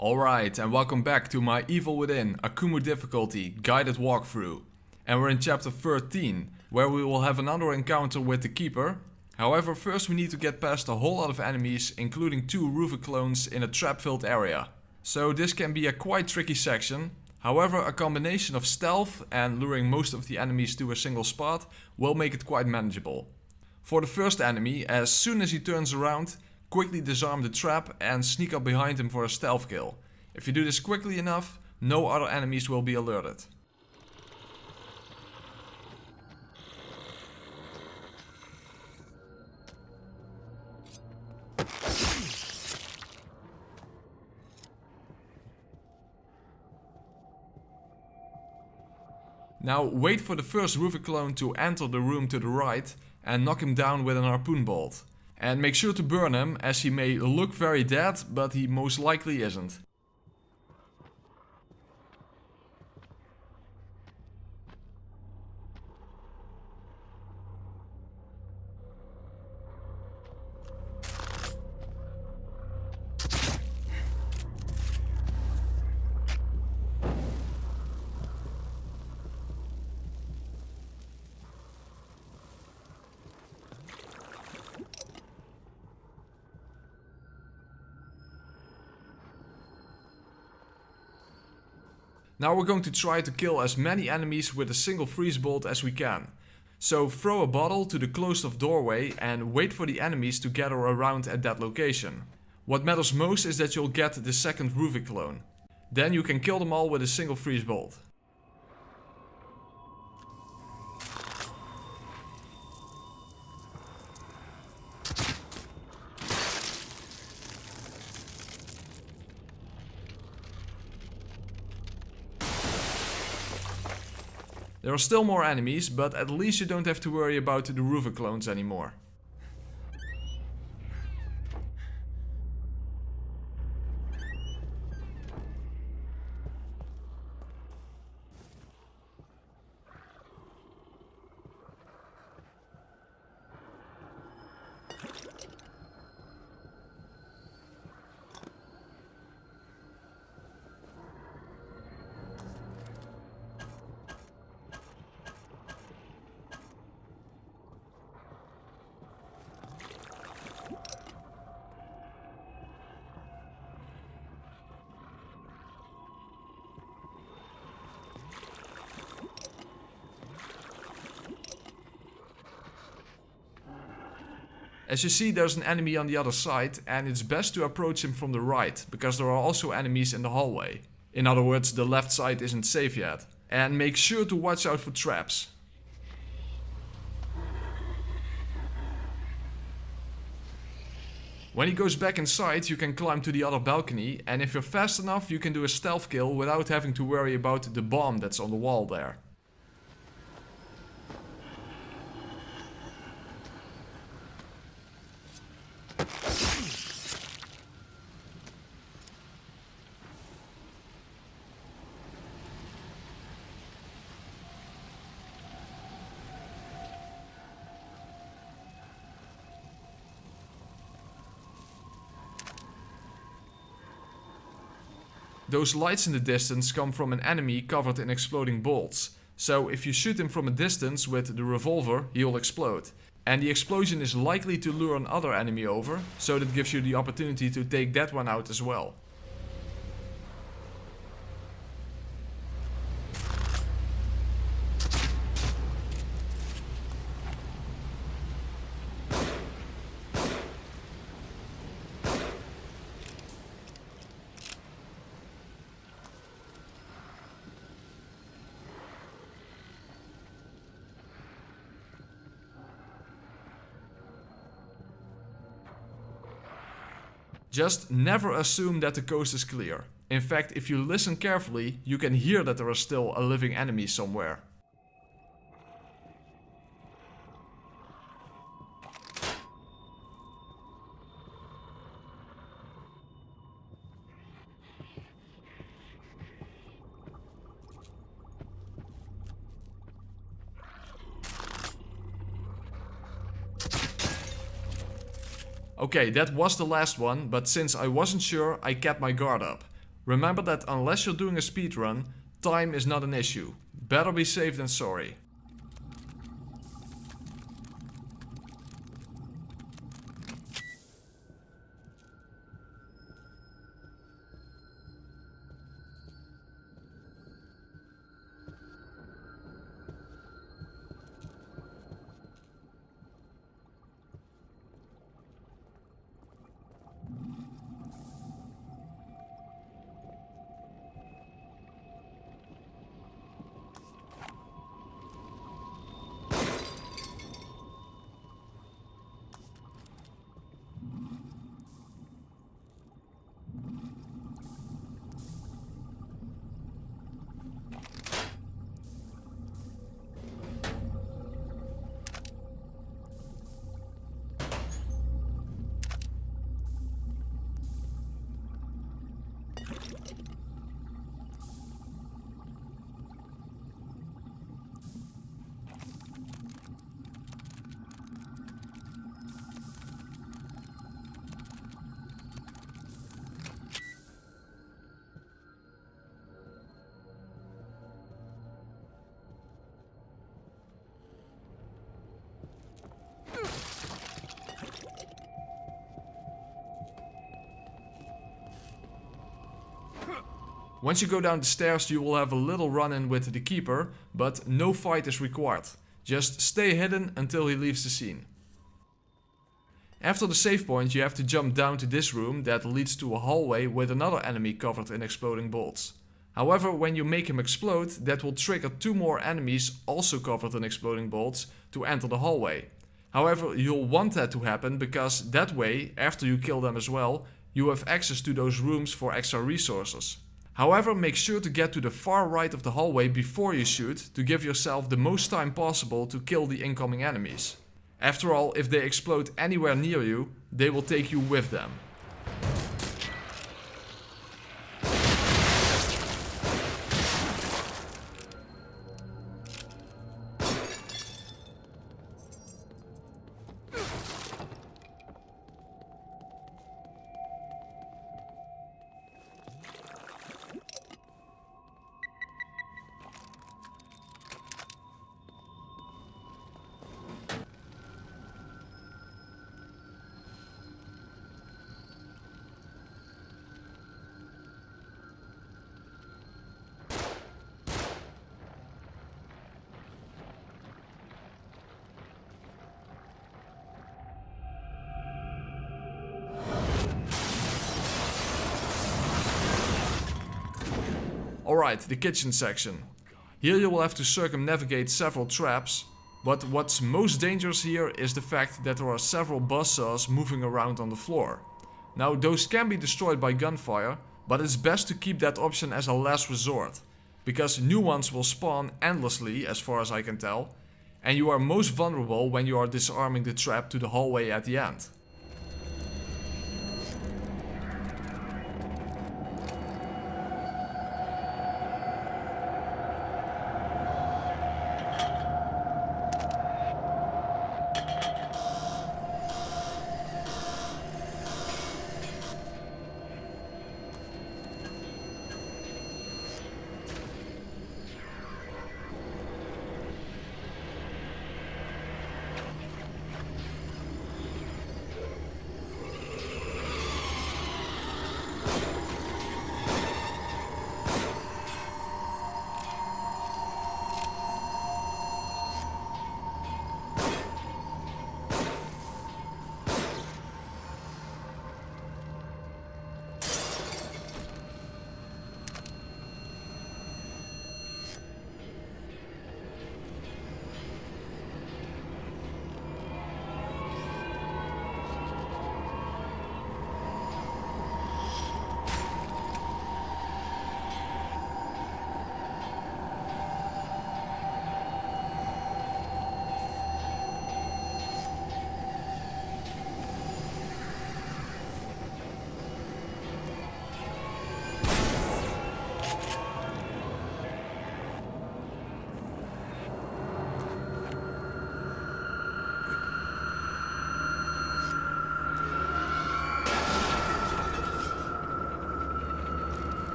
Alright, and welcome back to my Evil Within Akumu difficulty guided walkthrough. And we're in chapter 13, where we will have another encounter with the Keeper. However, first we need to get past a whole lot of enemies, including 2 Ruvik clones in a trap-filled area. So this can be a quite tricky section. However, a combination of stealth and luring most of the enemies to a single spot will make it quite manageable. For the first enemy, as soon as he turns around, quickly disarm the trap and sneak up behind him for a stealth kill. If you do this quickly enough, no other enemies will be alerted. Now wait for the first Ruvik clone to enter the room to the right and knock him down with an harpoon bolt. And make sure to burn him, as he may look very dead, but he most likely isn't. Now we're going to try to kill as many enemies with a single freeze bolt as we can. So throw a bottle to the closed off doorway and wait for the enemies to gather around at that location. What matters most is that you'll get the second Ruvik clone. Then you can kill them all with a single freeze bolt. There are still more enemies, but at least you don't have to worry about the Ruvik clones anymore. As you see, there's an enemy on the other side, and it's best to approach him from the right, because there are also enemies in the hallway. In other words, the left side isn't safe yet. And make sure to watch out for traps. When he goes back inside, you can climb to the other balcony, and if you're fast enough, you can do a stealth kill without having to worry about the bomb that's on the wall there. Those lights in the distance come from an enemy covered in exploding bolts. So if you shoot him from a distance with the revolver, he'll explode. And the explosion is likely to lure another enemy over, so that gives you the opportunity to take that one out as well. Just never assume that the coast is clear. In fact, if you listen carefully, you can hear that there is still a living enemy somewhere. Okay, that was the last one, but since I wasn't sure, I kept my guard up. Remember that unless you're doing a speedrun, time is not an issue. Better be safe than sorry. Once you go down the stairs, you will have a little run-in with the keeper, but no fight is required. Just stay hidden until he leaves the scene. After the save point, you have to jump down to this room that leads to a hallway with another enemy covered in exploding bolts. However, when you make him explode, that will trigger 2 more enemies also covered in exploding bolts to enter the hallway. However, you'll want that to happen because that way, after you kill them as well, you have access to those rooms for extra resources. However, make sure to get to the far right of the hallway before you shoot to give yourself the most time possible to kill the incoming enemies. After all, if they explode anywhere near you, they will take you with them. Alright, the kitchen section. Here you will have to circumnavigate several traps, but what's most dangerous here is the fact that there are several buzzsaws moving around on the floor. Now those can be destroyed by gunfire, but it's best to keep that option as a last resort, because new ones will spawn endlessly as far as I can tell, and you are most vulnerable when you are disarming the trap to the hallway at the end.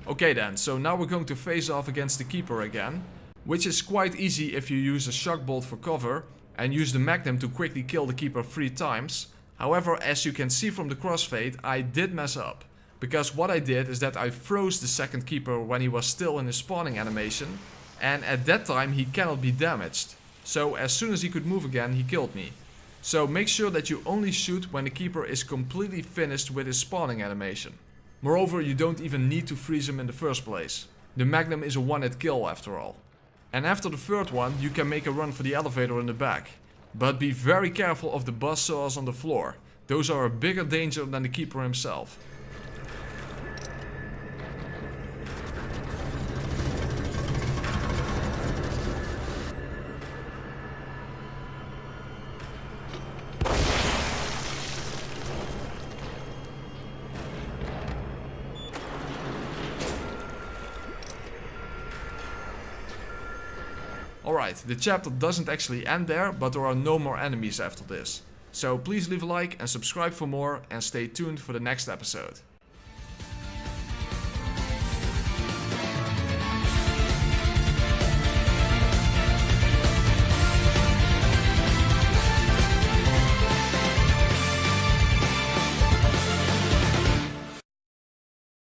Okay then, so now we're going to face off against the keeper again, which is quite easy if you use a shock bolt for cover and use the magnum to quickly kill the keeper 3 times. However, as you can see from the crossfade, I did mess up. Because what I did is that I froze the second keeper when he was still in his spawning animation, and at that time he cannot be damaged. So as soon as he could move again, he killed me. So make sure that you only shoot when the keeper is completely finished with his spawning animation. Moreover, you don't even need to freeze him in the first place. The magnum is a one-hit kill after all. And after the third one, you can make a run for the elevator in the back. But be very careful of the buzzsaws on the floor. Those are a bigger danger than the keeper himself. Alright, the chapter doesn't actually end there, but there are no more enemies after this. So please leave a like and subscribe for more, and stay tuned for the next episode.